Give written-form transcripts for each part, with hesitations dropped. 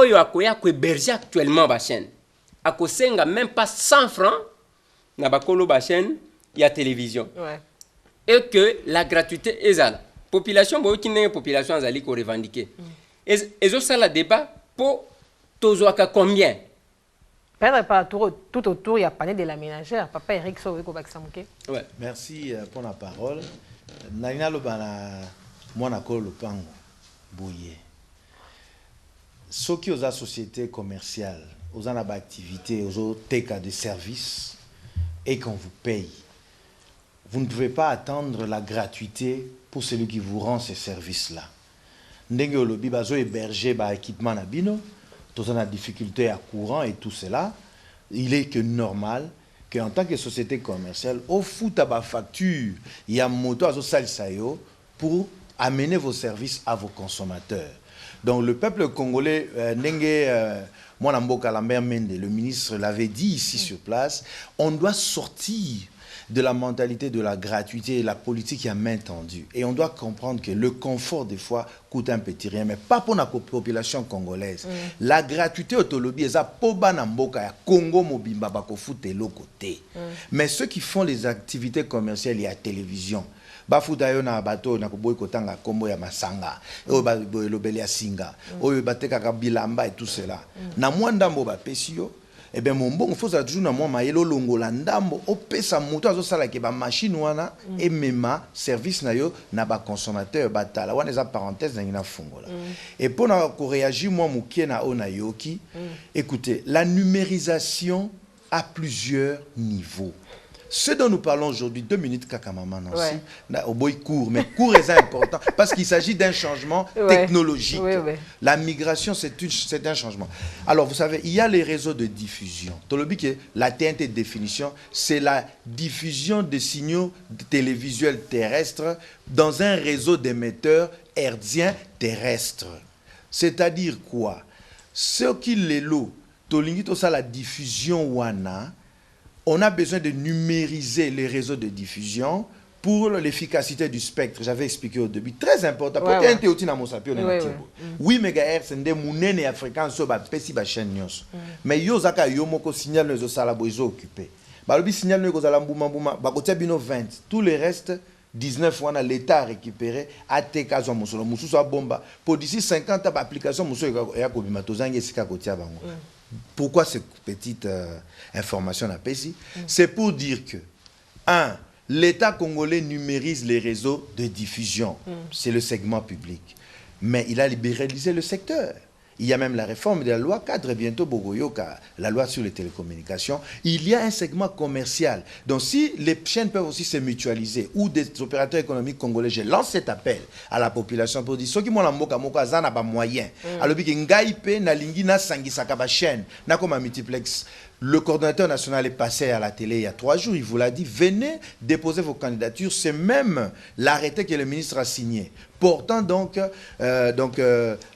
oyo akoya ko héberger actuellement ba chaîne akosenga même pas 100 francs na bakolo ba chaîne ya télévision. Et que la gratuité est là. Population boyo kinenge population azali ko revendiquer. Et ça la débat pour tozoaka combien? Peut-être pas tout autour, il y a panier de la ménagère. Papa Eric Soweko Baksamuke. Ouais. Merci pour la parole. Naina Lobana, moi, nakolo le pango, bouillé. Ce qui aux sociétés commerciales, aux activités, aux cas de services, et qu'on vous paye, vous ne pouvez pas attendre la gratuité pour celui qui vous rend ces services-là. Ndenge olobi bazo héberger ba équipement na bino. Tous en a difficulté à courant et tout cela, il est que normal qu'en tant que société commerciale, au foot à ba facture, il y a moto à salisayo pour amener vos services à vos consommateurs. Donc le peuple congolais, le ministre l'avait dit ici sur place, on doit sortir de la mentalité de la gratuité et la politique à main tendue. Et on doit comprendre que le confort, des fois, coûte un petit rien, mais pas pour la population congolaise. La gratuité autolobie, c'est pour Namboka, Congo, Mobimba, Bakofout et l'autre côté. Mais ceux qui font les activités commerciales, il y a la télévision. Bafudayo na bato na kuboy kotanga kombo ya masanga o ba lobeli ya singa o bateka ka bilamba et tout cela. Na mwanda mbo ba pesio. Eh bien, mon bon, il faut toujours na moi maïlo longola ndambo opesa moto azo sala ke ba machine wana et même service na yo na ba consommateur batala wana eza parenthèse na ina fungola. Et pour na ko réagir moi mukie na ona yoki, écoutez, la numérisation à plusieurs niveaux. Ce dont nous parlons aujourd'hui, 2 minutes Kakamaman aussi, au boy court, mais court est important parce qu'il s'agit d'un changement technologique. La migration, c'est un changement. Alors, vous savez, il y a les réseaux de diffusion. La TNT de définition, c'est la diffusion des signaux télévisuels terrestres dans un réseau d'émetteurs hertziens terrestres. C'est-à-dire quoi? Ce qui les lots, la diffusion wana, on a besoin de numériser les réseaux de diffusion pour l'efficacité du spectre. J'avais expliqué au début. Très important. Pour TNT, on a 8 MHz, c'est des mounènes africains sur la chaîne. Mais yo zaka yo moko signal nos salabo ils occupé. Balobi signal nos zala bouma bouma. Bakotia bino 20. Tous les restes 19 fois l'État a récupéré à TK zo musolo mususu a bomba. Pour d'ici 50 ans application musolo ya ko bima tozangi sika kotia bango. Pourquoi cette petite information à Pessi? C'est pour dire que, 1, l'État congolais numérise les réseaux de diffusion. C'est le segment public. Mais il a libéralisé le secteur. Il y a même la réforme de la loi cadre, bientôt Bogoyoka, la loi sur les télécommunications. Il y a un segment commercial. Donc si les chaînes peuvent aussi se mutualiser, ou des opérateurs économiques congolais, je lance cet appel à la population pour dire, ceux qui m'ont la moka moka zana ba moyen. Alors que ngaipe na lingi na sangi sakaba chaîne, na comme un multiplex. Le coordonnateur national est passé à la télé il y a 3 jours. Il vous l'a dit, venez déposer vos candidatures. C'est même l'arrêté que le ministre a signé. Portant donc,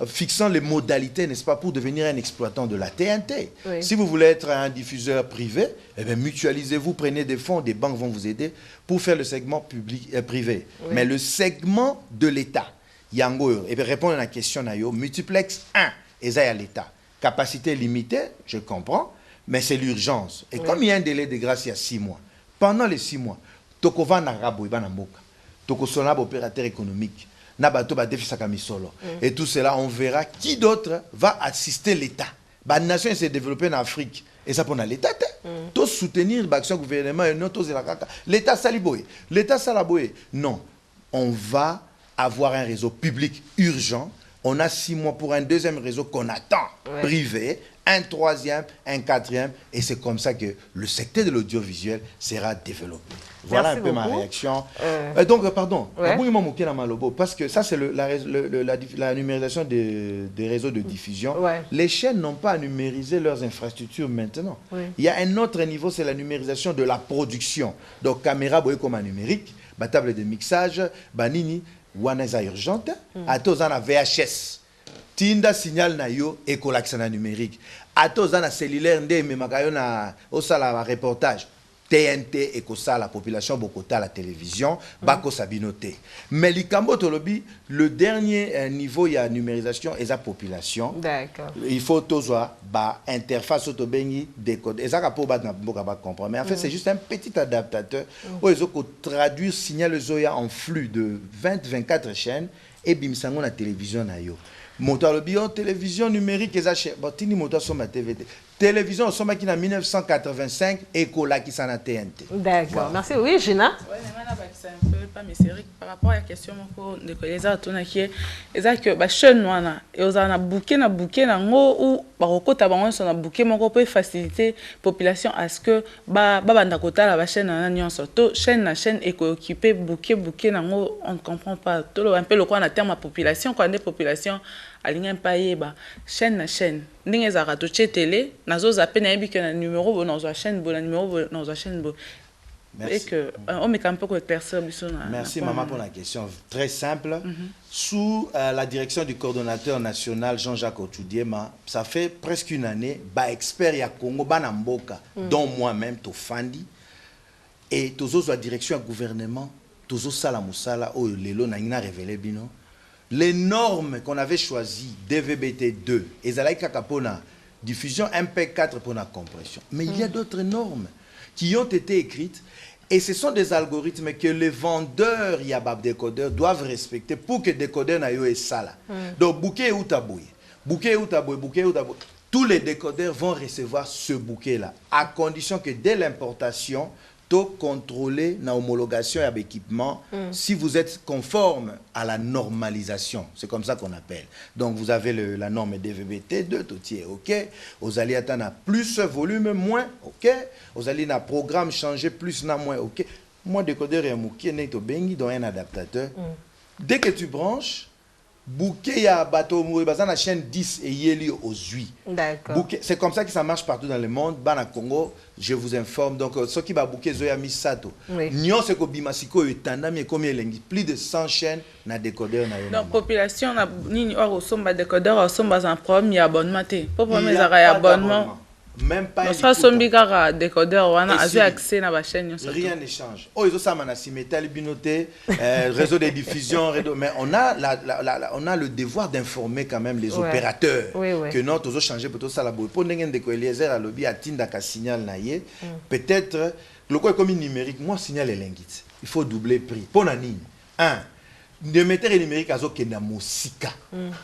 fixant les modalités, n'est-ce pas, pour devenir un exploitant de la TNT. Si vous voulez être un diffuseur privé, eh bien, mutualisez-vous, prenez des fonds, des banques vont vous aider pour faire le segment public, privé. Mais le segment de l'État, Yango, et bien répondre à la question, multiplex 1, et ça y a l'État. Capacité limitée, je comprends. Mais c'est l'urgence. Et comme il y a un délai de grâce il y a 6 mois, pendant les 6 mois, Tokova Narabo, Ibanamboka, Tokosonab opérateur économique, Nabato Badefisa Kamisolo. Et tout cela, on verra qui d'autre va assister l'État. La nation s'est développée en Afrique. Et ça pour l'État. Tous soutenir l'action gouvernement et non tous l'État Saliboé. L'État Salaboé. Non. On va avoir un réseau public urgent. On a 6 mois pour un deuxième réseau qu'on attend, privé, un troisième, un quatrième, et c'est comme ça que le secteur de l'audiovisuel sera développé. Voilà un peu ma réaction. Donc, pardon, parce que ça, c'est la numérisation des réseaux de diffusion. Les chaînes n'ont pas à numériser leurs infrastructures maintenant. Il y a un autre niveau, c'est la numérisation de la production. Donc, caméra, comme un numérique, table de mixage, banini, Waneza urgente, à tous en VHS. Tinda signal na yo écolaxana numérique. À tous en cellulaire ndé memakayo na au sala reportage. TNT et ça la population bokota la télévision bako sabinoté mais likambo tolobi le dernier niveau il y a numérisation et la population d'accord il faut tozwa ba interface autobengi décode et ça pour ba mboka ba comprendre mais en fait c'est juste un petit adaptateur où ils ont traduire signal zoya en flux de 20-24 chaînes et bimsango na télévision na yo moto alobi télévision numérique eza botini moto so ma TVT télévision au sommet qui en 1985 et qui s'en a TNT. D'accord, merci. Oui, Gina. Oui, c'est un peu pas mais c'est vrai par rapport à la question de les arts qui est que bah jeune noana et aux ana bouquet na ngo ou baroko tabango son na bouquet mon peut faciliter population à ce que ba banda kota la chaîne na nyon surtout chaîne na chaîne et occuper bouquet na ngo on ne comprend pas tout un peu le quoi en terme population quand des populations alinga mpayeba chaîne na chaîne ndenge za rato télé nazo zape na yebi que na numéro bo dans chaîne bo na numéro dans chaîne bo et que on met un peu éclaircir bisona. Merci maman pour la question très simple. Sous la direction du coordonnateur national Jean-Jacques Otoudiema, ça fait presque une année ba expert ya Congo bana mboka dont moi-même Tofandi et tous la direction du gouvernement tous sala musala o lelo na ina révélé bino. Les normes qu'on avait choisies, DVB-T2, et Zalaïka Kapona, diffusion MP4 pour la compression. Mais il y a d'autres normes qui ont été écrites et ce sont des algorithmes que les vendeurs Yabab décodeurs doivent respecter pour que décodeur n'aille et ça là. Donc, bouquet ou tabouille, tous les décodeurs vont recevoir ce bouquet-là, à condition que dès l'importation, contrôler la homologation et l'équipement si vous êtes conforme à la normalisation. C'est comme ça qu'on appelle. Donc vous avez la norme DVB-T2, tout est OK. Vous allez attendre plus volume, moins OK. Vous allez un programme changer plus, moins OK. Moi, décodeur et mouki, n'est dans un adaptateur. Dès que tu branches, bouquet ya bateau dans la chaîne 10 et yeli aux 8. D'accord. C'est comme ça que ça marche partout dans le monde. Bana Congo, je vous informe. Donc, ce qui va bouquet zoya misato. Nyon se ko bimasiko etandami comme plus de 100 chaînes na décodeur na yo. Donc population na nini or somba décodeur or somba un problème ya abonnement té. Pour premier abonnement. Même pas un soit sombikara décodeur wana a accès na ba chaîne rien ne change. Oh ils ont ça mana simétal binoté réseau de diffusion mais on a le devoir d'informer quand même les opérateurs que non tous changer pour tout ça la pour ndenge ndeko Eliezer a lobby atinda ka signal na ye peut-être le quoi comme numérique moi signal elengit il faut doubler prix pour nani de mettre numérique azo kenda musika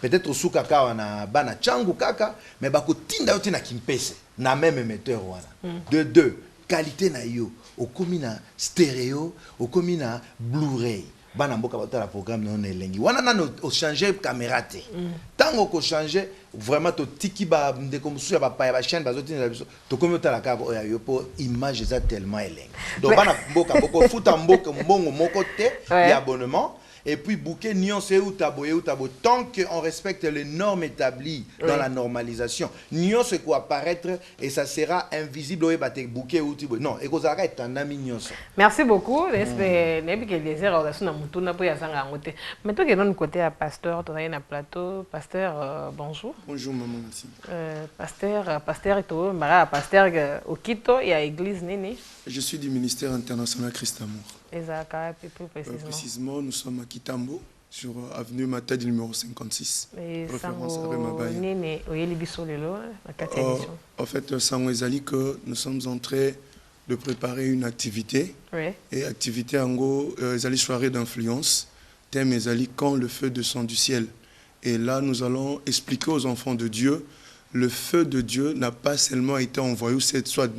peut-être suka ka wana bana changu kaka mais bako tinda yote na kimpese na même émetteur wana de deux qualité na yo au komina stéréo au komina blu-ray bana mboka batala programme non elengi wana nano au changer caméra té tango ko changer vraiment to tiki ba ndeko musu ya ba ya chaîne bazo tinda biso to komi otala ka yo po image za tellement elengi donc bana mboka boko futa mboka mbongo moko té ya abonnement. Et puis, bouquet, nuancé ou tabo, tant qu'on respecte les normes établies dans la normalisation, nuance quoi apparaître et ça sera invisible au bouquet ou tabo. Non, et qu'on arrête un ami nuance. Merci beaucoup. Maintenant, que nous côté à Pasteur, tu as un plateau. Pasteur, bonjour. Bonjour, maman, merci. Pasteur, Pasteur, au Quito, il y a l'église Néné. Je suis du ministère international Christ Amour. Précisément, nous sommes à Kitambo, sur avenue Matadi numéro 56. Référence à Remabaya. En fait, Sango Ezali que nous sommes en train de préparer une activité. Et activité en gros, Ezali soirée d'influence. Thème Ezali quand le feu descend du ciel. Et là, nous allons expliquer aux enfants de Dieu. Le feu de Dieu n'a pas seulement été envoyé, c'est soit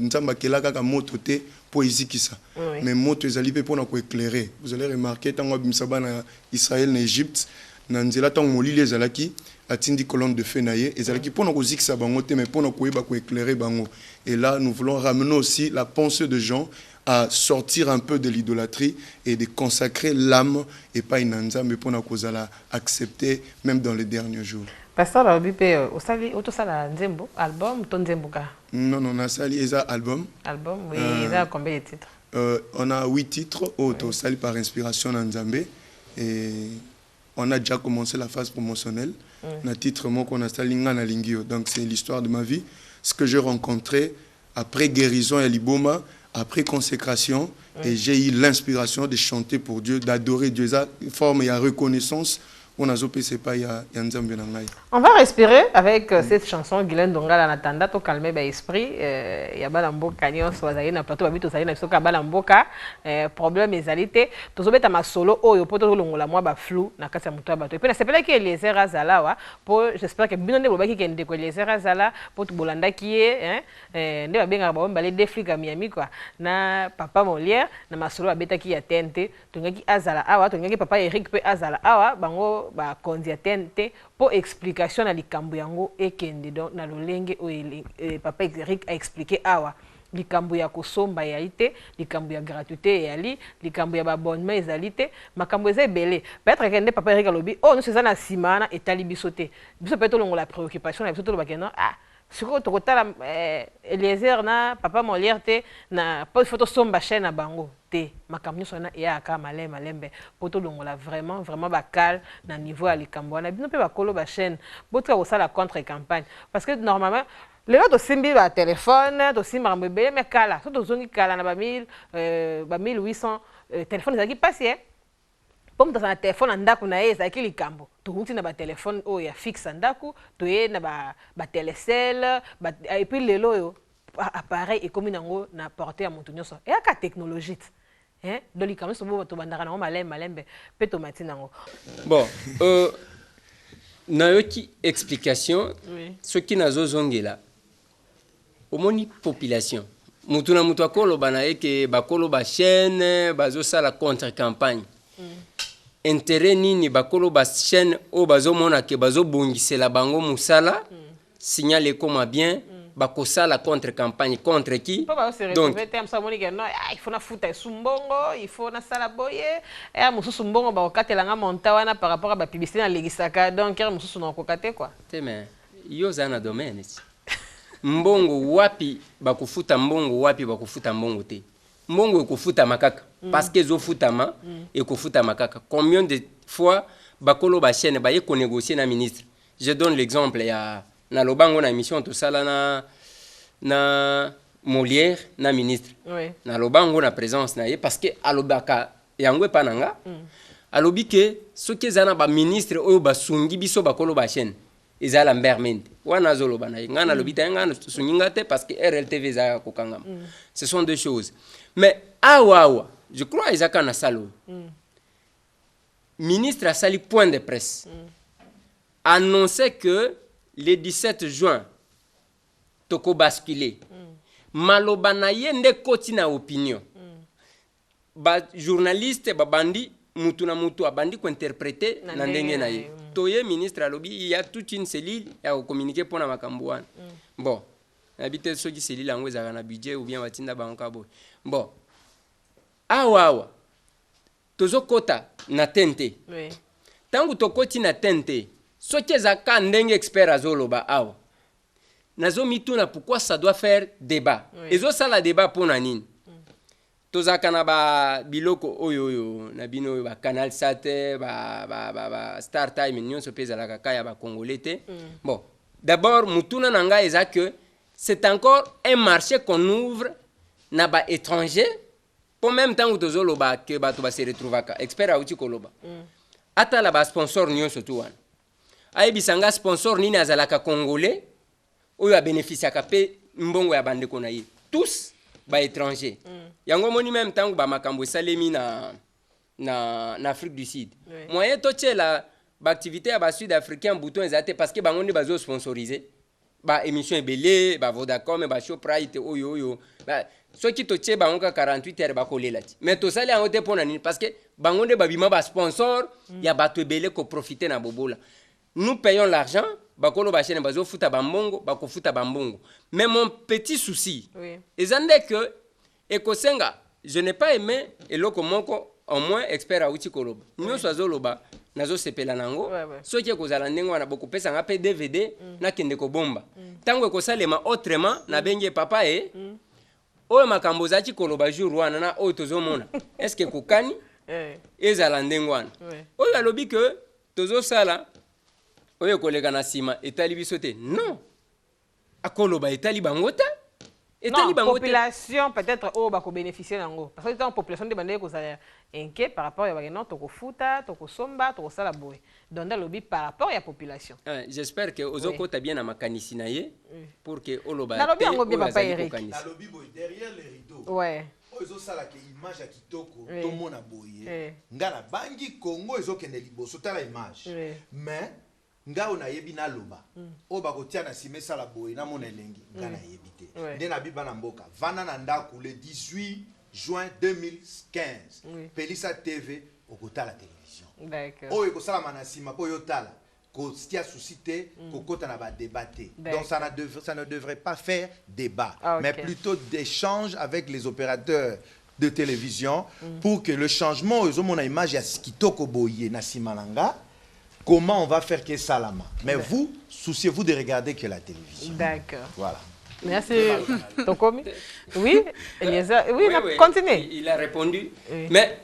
poésie qui ça. Mais moto ezali pe pona ko éclairer. Vous allez remarquer tant abimsaba na Israël na Égypte, na nzela tant molili ezalaki atindi colonne de feu naie ezalaki pona ko zikisa bango te mais pona ko yeba ko éclairer bango. Et là nous voulons ramener aussi la pensée de Jean à sortir un peu de l'idolâtrie et de consacrer l'âme et pas une anza mais pona ko zala accepter même dans les derniers jours. Pasteur album ton Nzembuka. Non, on a sali eza album. Album, oui, il a combien de titres? On a 8 titres, sali par inspiration en Nzambé. Et on a déjà commencé la phase promotionnelle. On a titre qu'on a sali ngana lingio. Donc c'est l'histoire de ma vie. Ce que j'ai rencontré après guérison et liboma, après consécration, et j'ai eu l'inspiration de chanter pour Dieu, d'adorer Dieu. Ça forme et reconnaissance. On va respirer avec cette chanson Guylaine Dongala en attendant de calmer l'esprit. Il y a balamboka ni on soit na plateau babito ça na soka balamboka problème ezalité tozobeta masolo oyo poto longola moi ba flou na kati ya muto bato et puis na sepela ki Eliezer Azala wa po j'espère que bino nde bobaki kende ko Eliezer Azala po to bolanda ki nde ba benga ba mbale deflika Miami quoi na papa Molière na masolo babeta ki ya tente tongaki Azala awa tongaki papa Eric pe Azala awa bango ba kondiatente pour explication na likambo yango ekende donc na lolenge o papa Eric a expliqué awa likambo ya kosomba ya ite likambo ya gratuité ya li likambo ya abonnement ezalité makambo eza belé peut-être kende papa Eric alobi oh nous c'est ça na simana etali bisoté biso peut-être longo la préoccupation na biso to bakena ah siko to kotala Eliezer na papa Molière te na pas photo somba chaîne na bango te makambo sona ya ka malembe poto longola vraiment bakal na niveau ya likambo na bino pe bakolo ba chaîne botra osala contre campagne parce que normalement les autres simbi ba téléphone to simba mbebe mais kala to zongi kala na ba 1800 téléphone ezaki passé Comme dans un téléphone andako na ye ezaki likambo tukuti na ba téléphone o ya fixe andako to ye na ba télécell et puis lelo yo appareil et comme nango na porter à monto nyonso et aka technologie hein do likambo so bo to bandaka na malembe pe to matina ngo bon na yoki explication ce qui nazo zongela omoni population mutu na mutu akolo bana eke bakolo ba chaîne bazo sala contre campagne intérêt nini bakolo ba chaîne o bazo mona ke bazo bongisela bango musala signal ekoma bien bakosala contre campagne contre qui donc il faut na futa sumbongo il faut na sala boye et mususu mbongo ba okatelanga monta wana par rapport à ba publicité na legisaka donc er mususu na kokate quoi teme yo zana domaine mbongo wapi bakufuta mbongo wapi bakufuta mbongo te mbongo ekufuta makaka parce que zo futama ekufuta makaka combien de fois bakolo ba chaîne ba yeko négocier na ministre je donne l'exemple ya na lobango na émission to sala na Molière na ministre na lobango na présence na ye parce que alobaka yangwe pananga alobi ke soki zana ba ministre oyo basungi biso bakolo ba chaîne ezala mbermente wana zolo bana ngana lobita ngana suninga te parce que RLTV za kokangama ce sont deux choses mais awa je crois ezaka na salo ministre a sali point de presse annonçait que le 17 juin toko basculer maloba na yende koti na opinion ba journaliste babandi mutu na mutu abandi ko interpréter na ndenge na ye toye ministre alobi il y a toute une cellule ya communiquer pour na makambo wana bon habite soki cellule yango ezaka na budget ou bien batinda banka bo bon awa tozo kota na tente tangu tokoti na tente soki ezaka ndenge expert azoloba awa nazo mituna pourquoi ça doit faire débat ezo sala débat pour na nini tozaka na ba biloko oyo na bino ba Canal Sat ba Star Time nyonso peza la kaka ya ba congolais te bon d'abord mutuna nanga eza que c'est encore un marché qu'on ouvre na ba étranger pour même temps où tozoloba que ba to ba se retrouvaka expert auti koloba ata la ba sponsor nyonso tu wana ai bisanga sponsor nini azalaka congolais oyo a bénéficiaka pe mbongo ya bande ko na ye tous ba étranger yango moni même temps ba makambo salemi na Afrique du Sud moyen to tchela ba activité ya ba sud africain bouton ezate parce que bango ndi bazo sponsoriser ba émission ebele ba Vodacom ba Shoprite oyo ba soki to tche bango ka 48 heures ba kolela ti mais to sali yango te pona nini parce que bango ndi ba bima ba sponsor ya bato ebele ko profiter na bobola nous payons l'argent bakolo ba chaîne bazo futa bambongo bako futa bambongo mais mon petit souci ezande que ekosenga je n'ai pas aimé eloko moko au moins expert auti koloba nyonso azoloba nazo sepela nango soki ekozala ndenge wana boko pesa nga pe DVD na kende ko bomba tango ekosalema autrement na benge papa oyo makambo zaki koloba jour wana na oyo tozomona est-ce que kokani ezala ndenge wana oyo alobi que tozo sala oyo koleka na sima etali biso te non akoloba etali bango te Non, population peut-être oh bah bénéficier d'ango parce que dans population de bande ko ça inquiet par rapport à non to futa to somba to sala boy donc dans lobby par rapport à la population. J'espère que ozoko ta bien na makanisi na ye pour que oloba na lobby ngo bien papa Eric na lobby boy derrière les rideaux ouais ozo sala ke image ya kitoko to mona boye ngana bangi Congo ezo kende liboso tala image mais nga ona yebi na loba o ba kotia na sime sala boye na mona elengi ngana yebite nde na biba na mboka vana na ndaku le 18 juin 2015 Pelisa TV okota la télévision d'accord o eko sala manasima po yotala ko stia suscité ko kota na ba débattre donc ça ne devrait pas faire débat mais plutôt d'échange avec les opérateurs de télévision pour que le changement aux mona image ya kitoko boye na simalanga. Comment on va faire que Salama? Mais vous, souciez-vous de regarder que la télévision. D'accord. Voilà. Merci. Tokomi? Oui, Eliezer. Oui, continuez. Il a répondu. Mais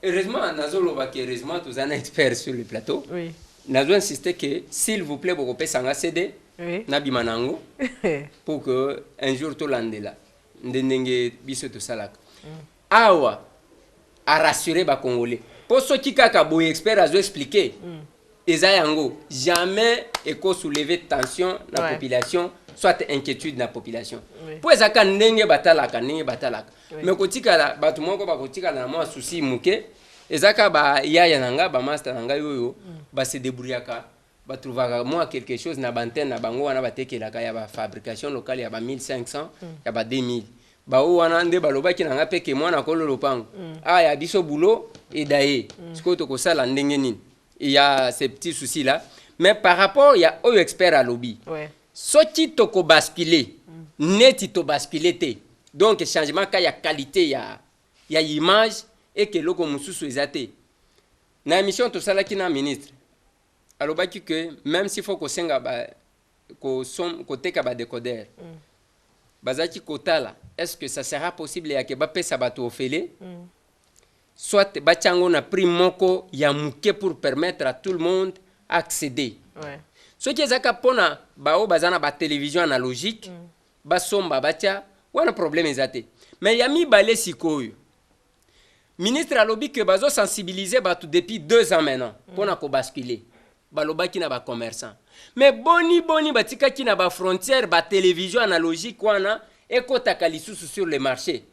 heureusement, Nazo heureusement, tous un expert sur le plateau. Oui. Nazo insisté que s'il vous plaît, vous pouvez s'en CD. Nabi Manango. Pour que un jour tout l'andela. Ndenge biso to salak. Awa a rassuré ba Congolais. Pour ceux qui ont expert à expliquer, jamais éco soulever tension dans la population, soit inquiétude dans la population. Pour ça quand n'enge batalaka, mais quand tu as batumo ko bakotika na mo souci muke, ezaka ba yaya nanga ba master nanga yoyo, ba se débrouillaka, ba trouvaka moi quelque chose na bantenne na bango wana batekelaka ya ba fabrication locale ya ba 1500, ya ba 2000. Ba wana nde baloba ki nanga peke mwana ko lolopango. Ah ya biso boulot et d'ailleurs, ce que tu as dit, il y a ces petits soucis là. Mais par rapport, il y a un expert à lobby. Ce qui t'a basculé, net t'a basculé. Donc, changement, il y a qualité, il y a image et que l'on moussou soit zaté. Dans l'émission, tout ça là qui est ministre. Alors, que même s'il faut qu'on s'enga côté kaba décodeur, bazaki kota là, est-ce que ça sera possible ya que bapé sabato ofélé? Soit bachango na prix moko ya muke pour permettre à tout le monde accéder. Ce qui est zaka pona bao bazana ba télévision analogique, ba somba bacha, wana problème ezate. Mais yami balé sikoyo. Ministre a lobby que bazo sensibiliser batu depuis 2 ans maintenant pona ko basculer. Baloba ki na ba commerçant. Mais boni batika ki na ba frontière ba télévision analogique wana ekota lisusu sur le marché.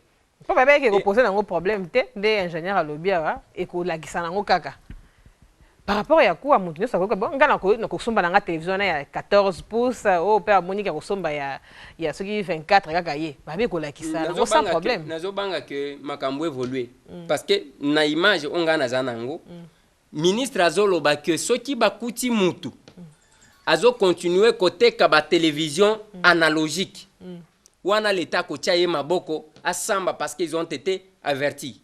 Pour bébé qui pose un problème des ingénieurs à lobby et que la qui s'en kaka. Par rapport à quoi monter ça bon ngana ko somba na télévision ya 14 pouces au père Monique ko somba ya ce qui 24 kaka ye bébé ko la qui ça sans problème. Nazo banga que makambo évoluer parce que na image on ngana zanango ministre azolo ba que ce qui bakuti mutu azo continuer côté ka ba télévision analogique. Wana l'état ko tia ye maboko asamba parce qu'ils ont été avertis.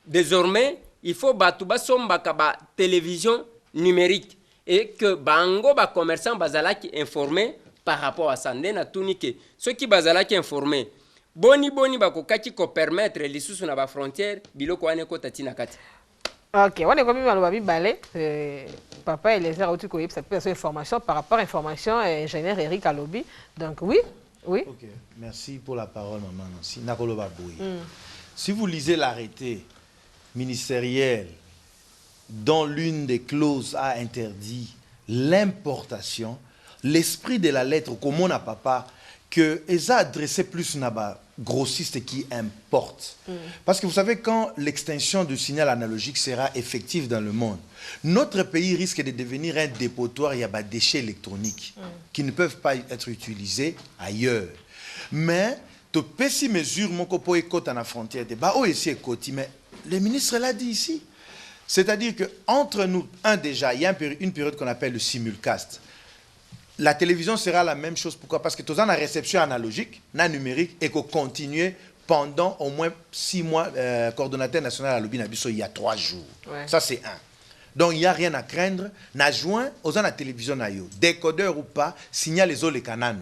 Désormais, il faut batuba somba kaba télévision numérique et que bango ba commerçant bazalaki informé par rapport à ça ndena tunike ceux qui bazalaki informé boni bako kaki ko permettre les sous na ba frontière biloko wane ko tatina kati. OK, on est comme maloba bi balé papa Eliezer auti ko yeb cette information par rapport à information ingénieur Eric Alobi. Donc oui. Oui. Ok, merci pour la parole, maman. Si vous lisez l'arrêté ministériel dont l'une des clauses a interdit l'importation, l'esprit de la lettre, comme on a papa, que ils a adressé plus naba grossiste qui importe. Parce que vous savez, quand l'extinction du signal analogique sera effective dans le monde, notre pays risque de devenir un dépotoir, il y a des déchets électroniques qui ne peuvent pas être utilisés ailleurs. Mais, tu peux si mesure mon copo est côte à la frontière, mais le ministre l'a dit ici. C'est-à-dire qu'entre nous, déjà, il y a une période qu'on appelle le simulcast. La télévision sera la même chose. Pourquoi? Parce que tu as une réception analogique, numérique, et qu'on continue pendant au moins 6 mois. Coordonnateur national à Lobby Nabiso, il y a 3 jours. Ça, c'est un. Donc, il n'y a rien à craindre. N'a joint aux la télévision, décodeur ou pas, signal les eaux les canaux.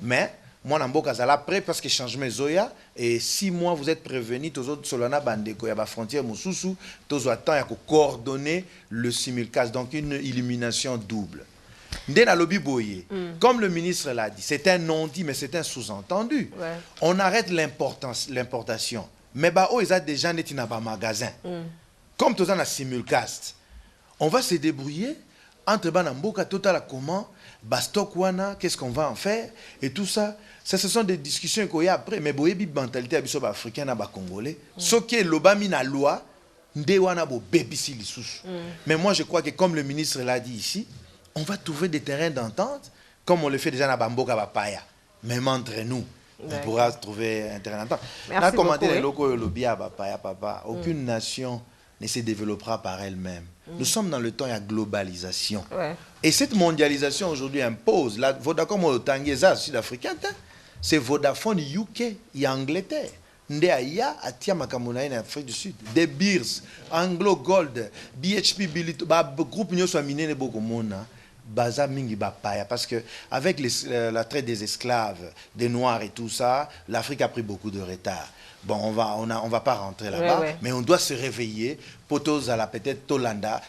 Mais, moi, je suis prêt parce que changement Zoya. Et 6 mois, vous êtes prévenus, tous autres Solana Bandeko, il y a la frontière Moussoussou, tous attendent à coordonner le simulcast. Donc, une illumination double. Ndena Lobi Boye, comme le ministre l'a dit, c'est un non-dit, mais c'est un sous-entendu. Ouais. On arrête l'importation. Mais bah, oh, ils ont déjà net dans un magasin. Comme tous en simulcast. On va se débrouiller entre Banamboka, Total, comment, Bastok, Wana, qu'est-ce qu'on va en faire, et tout ça. Ça, ce sont des discussions qu'il y a après. Mais boye bi mentalité africaine à Congolais. Ce qui est l'obami na loi, ndewana bo bébisi lisusu. Mais moi, je crois que comme le ministre l'a dit ici, on va trouver des terrains d'entente, comme on le fait déjà dans Bamboka Bapaya. Même entre nous, on pourra trouver un terrain d'entente. Merci beaucoup. Les locaux Lobia Bapaya, papa. Aucune nation ne se développera par elle-même. Nous sommes dans le temps de la globalisation. Ouais. Et cette mondialisation aujourd'hui impose, la Vodacom au Tangiesa sud-africain, c'est Vodafone UK et Angleterre. Ndea atia makamuna en Afrique du Sud. Des Beers, Anglo Gold, BHP Bilito, groupe nyoso minene boko mona. Baza mingi bapaya parce que avec la traite des esclaves, des noirs et tout ça, l'Afrique a pris beaucoup de retard. Bon, on va pas rentrer là-bas, mais on doit se réveiller. Potos à la peut-être Tolanda,